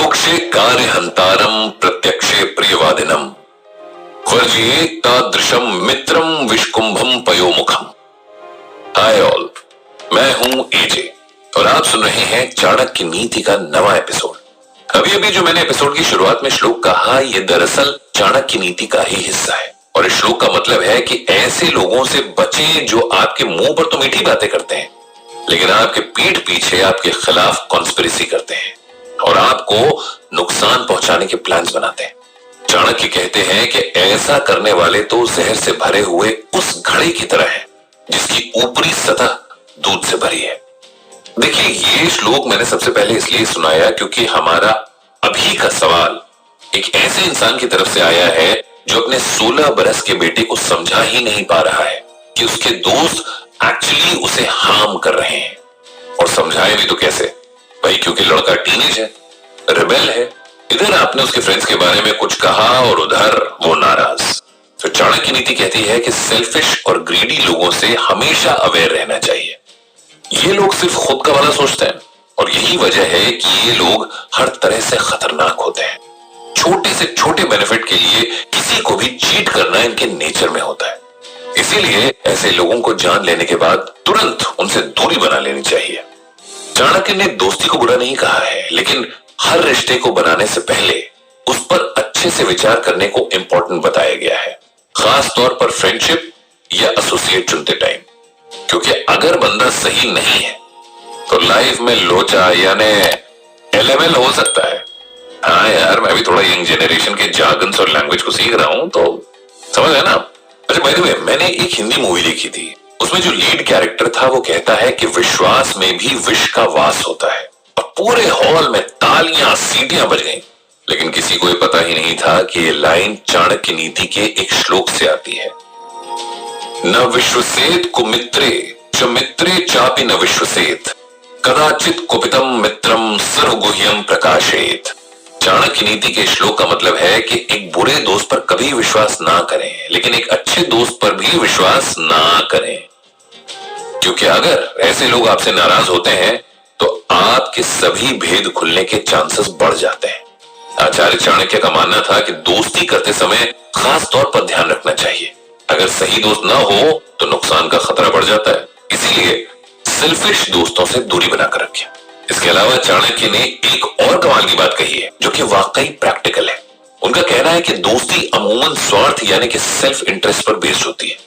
मोक्षे कार्य हंतारम प्रत्यक्षे प्रियवादिनम वर्जिए तादृशम मित्रम विष्कुंभम पयोमुखम। Hi all, मैं हूं एजे और आप सुन रहे हैं चाणक्य नीति का नवा एपिसोड। अभी अभी जो मैंने एपिसोड की शुरुआत में श्लोक कहा, ये दरअसल चाणक्य नीति का ही हिस्सा है। और इस श्लोक का मतलब है कि ऐसे लोगों से बचें जो आपके मुंह पर तो मीठी बातें करते हैं, लेकिन आपके पीठ पीछे आपके खिलाफ कॉन्स्पिरेसी करते हैं और आपको नुकसान पहुंचाने के प्लान्स बनाते हैं। चाणक्य कहते हैं कि ऐसा करने वाले तो जहर से भरे हुए उस घड़े की तरह हैं जिसकी ऊपरी सतह दूध से भरी है। देखिए, ये श्लोक मैंने सबसे पहले इसलिए सुनाया क्योंकि हमारा अभी का सवाल एक ऐसे इंसान की तरफ से आया है जो अपने 16 बरस के बेटे को समझा ही नहीं पा रहा है कि उसके दोस्त एक्चुअली उसे हार्म कर रहे हैं। और समझाए भी तो कैसे भाई, क्योंकि लड़का टीनेज है, रिबेल है। इधर आपने उसके फ्रेंड्स के बारे में कुछ कहा और उधर वो नाराज। तो चाणक्य नीति कहती है कि सेल्फिश और ग्रीडी लोगों से हमेशा अवेयर रहना चाहिए। ये लोग सिर्फ खुद का भला सोचते हैं और यही वजह है कि ये लोग हर तरह से खतरनाक होते हैं। छोटे से छोटे बेनिफिट के लिए किसी को भी चीट करना इनके नेचर में होता है। इसीलिए ऐसे लोगों को जान लेने के बाद तुरंत उनसे दूरी बना लेनी चाहिए। चाणक्य ने दोस्ती को बुरा नहीं कहा है, लेकिन हर रिश्ते को बनाने से पहले उस पर अच्छे से विचार करने को इंपॉर्टेंट बताया गया है, खास तौर पर फ्रेंडशिप या एसोसिएट चुनते टाइम। क्योंकि अगर बंदा सही नहीं है तो लाइफ में लोचा यानी एलएमएल हो सकता है। हाँ यार, मैं भी थोड़ा यंग जनरेशन के जार्गन्स और लैंग्वेज को सीख रहा हूं, तो समझ है ना। अच्छा, बाय द वे, मैंने एक हिंदी मूवी देखी थी, उसमें जो लीड कैरेक्टर था वो कहता है कि विश्वास में भी विष का वास होता है। और पूरे हॉल में तालियां सीटियां बज गईं, लेकिन किसी को ये पता ही नहीं था कि ये लाइन चाणक्य नीति के एक श्लोक से आती है। न विश्वसेत कुमित्रे च मित्रे चापि न विश्वसेत कदाचित कुपितम मित्रम सर्वगुह्यम प्रकाशेत। चाणक्य नीति के श्लोक का मतलब है कि एक बुरे दोस्त पर कभी विश्वास ना करें, लेकिन एक अच्छे दोस्त पर भी विश्वास ना करें। क्योंकि अगर ऐसे लोग आपसे नाराज होते हैं तो आपके सभी भेद खुलने के चांसेस बढ़ जाते हैं। आचार्य चाणक्य का मानना था कि दोस्ती करते समय खास तौर पर ध्यान रखना चाहिए। अगर सही दोस्त ना हो तो नुकसान का खतरा बढ़ जाता है। इसीलिए सेल्फिश दोस्तों से दूरी बनाकर रखें। इसके अलावा चाणक्य ने एक और कमाल की बात कही है जो कि वाकई प्रैक्टिकल है। उनका कहना है कि दोस्ती अमूमन स्वार्थ यानी कि सेल्फ इंटरेस्ट पर बेस्ड होती है।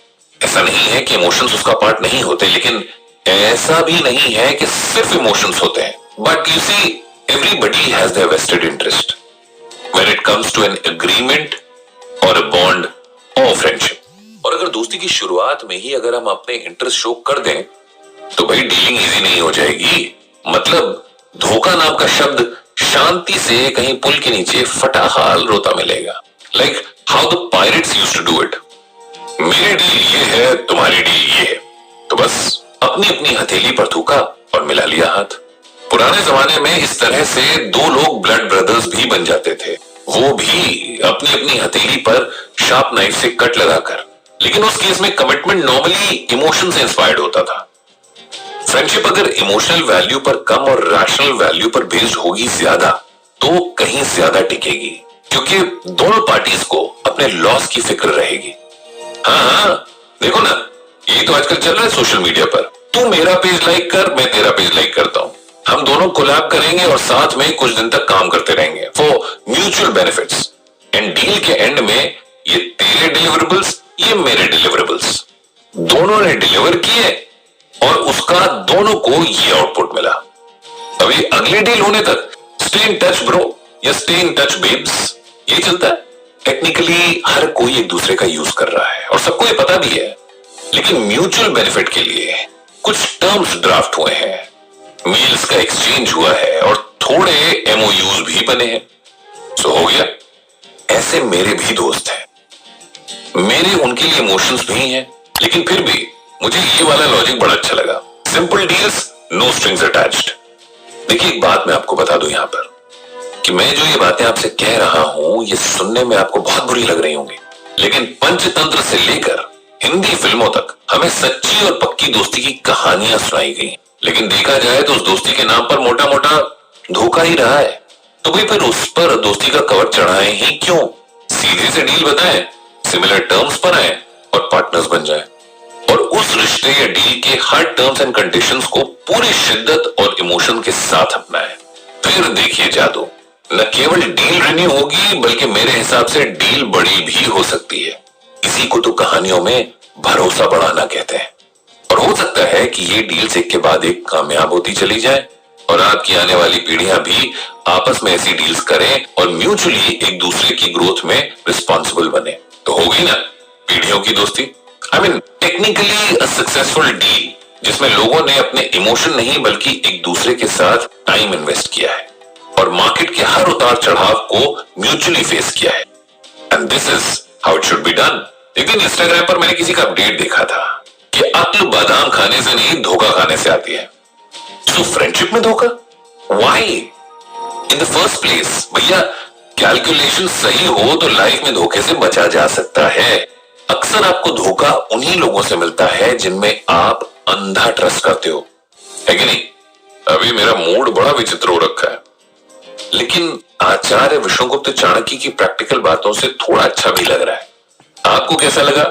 ऐसा नहीं है कि इमोशंस उसका पार्ट नहीं होते, लेकिन ऐसा भी नहीं है कि सिर्फ इमोशंस होते हैं। But you see, everybody has their vested interest when it comes to an agreement और अ बॉन्ड और फ्रेंडशिप। और अगर दोस्ती की शुरुआत में ही अगर हम अपने इंटरेस्ट शो कर दें तो भाई डीलिंग इजी नहीं हो जाएगी। मतलब धोखा नाम का शब्द शांति से कहीं पुल के नीचे फटा हाल रोता मिलेगा। Like how the pirates used to do it. मेरी डील ये है, तुम्हारी डील ये है, तो बस अपनी अपनी हथेली पर थूका और मिला लिया हाथ। पुराने जमाने में इस तरह से दो लोग ब्लड ब्रदर्स भी बन जाते थे, वो भी अपनी अपनी हथेली पर शार्प नाइफ से कट लगाकर। लेकिन उस केस में कमिटमेंट नॉर्मली इमोशन से इंस्पायर्ड होता था। फ्रेंडशिप अगर इमोशनल वैल्यू पर कम और रैशनल वैल्यू पर बेस्ड होगी ज्यादा तो कहीं ज्यादा टिकेगी, क्योंकि दोनों पार्टीज को अपने लॉस की फिक्र रहेगी। हाँ, देखो ना, ये तो आजकल चल रहा है सोशल मीडिया पर, तू मेरा पेज लाइक कर, मैं तेरा पेज लाइक करता हूं, हम दोनों कोलैब करेंगे और साथ में कुछ दिन तक काम करते रहेंगे for mutual benefits. And deal के एंड में ये तेरे डिलीवरेबल्स, ये मेरे डिलीवरेबल्स, दोनों ने डिलीवर किए और उसका दोनों को ये आउटपुट मिला। अभी अगली डील होने तक स्टे इन टच ब्रो या स्टे इन टच बेब्स, ये चलता है। टेक्निकली हर कोई एक दूसरे का यूज कर रहा है और सबको ये पता भी है, लेकिन म्यूचुअल बेनिफिट के लिए कुछ टर्म्स ड्राफ्ट हुए हैं, मेल्स का एक्सचेंज हुआ है और थोड़े एमओयूज भी बने हैं। सो हो गया। ऐसे मेरे भी दोस्त हैं, मेरे उनके लिए इमोशंस भी हैं, लेकिन फिर भी मुझे ये वाला लॉजिक बड़ा अच्छा लगा। Simple deals, no strings attached. देखिए, एक बात मैं आपको बता दूं यहां पर कि मैं जो ये बातें आपसे कह रहा हूं ये सुनने में आपको बहुत बुरी लग रही होंगी, लेकिन पंचतंत्र से लेकर हिंदी फिल्मों तक हमें सच्ची और पक्की दोस्ती की कहानियां सुनाई गई। लेकिन देखा जाए तो उस दोस्ती के नाम पर मोटा मोटा धोखा ही रहा है। तो भाई फिर उस पर दोस्ती का कवर चढ़ाएं ही क्यों? सीधे से डील बताएं, सिमिलर टर्म्स पर आए और पार्टनर्स बन जाएं। और उस रिश्ते या डील के हर टर्म्स एंड कंडीशंस को पूरी शिद्दत और इमोशन के साथ अपनाएं। फिर देखिए जादू, न केवल डील रिन्यू होगी बल्कि मेरे हिसाब से डील बड़ी भी हो सकती है। इसी को तो कहानियों में भरोसा बढ़ाना कहते हैं। और हो सकता है कि ये डील्स एक के बाद एक कामयाब होती चली जाए और आपकी आने वाली पीढ़ियां भी आपस में ऐसी डील्स करें और म्यूचुअली एक दूसरे की ग्रोथ में रिस्पॉन्सिबल बने। तो होगी ना पीढ़ियों की दोस्ती। I mean technically a successful deal जिसमें लोगों ने अपने इमोशन नहीं बल्कि एक दूसरे के साथ टाइम इन्वेस्ट किया है और मार्केट के हर उतार चढ़ाव को म्यूचुअली फेस किया है। And this is how it should be done. एक दिन इंस्टाग्राम पर मैंने किसी का अपडेट देखा था कि अक्ल बादाम खाने से नहीं धोखा खाने से आती है। सो फ्रेंडशिप में धोखा? Why in the first place? भैया कैलकुलेशन सही हो तो लाइफ में धोखे से बचा जा सकता है। अक्सर आपको धोखा उन्हीं लोगों से मिलता है जिनमें आप अंधा ट्रस्ट करते हो, है कि नहीं? अभी मेरा मूड बड़ा विचित्र हो रखा है, लेकिन आचार्य विष्णुगुप्त चाणक्य की प्रैक्टिकल बातों से थोड़ा अच्छा भी लग रहा है। आपको कैसा लगा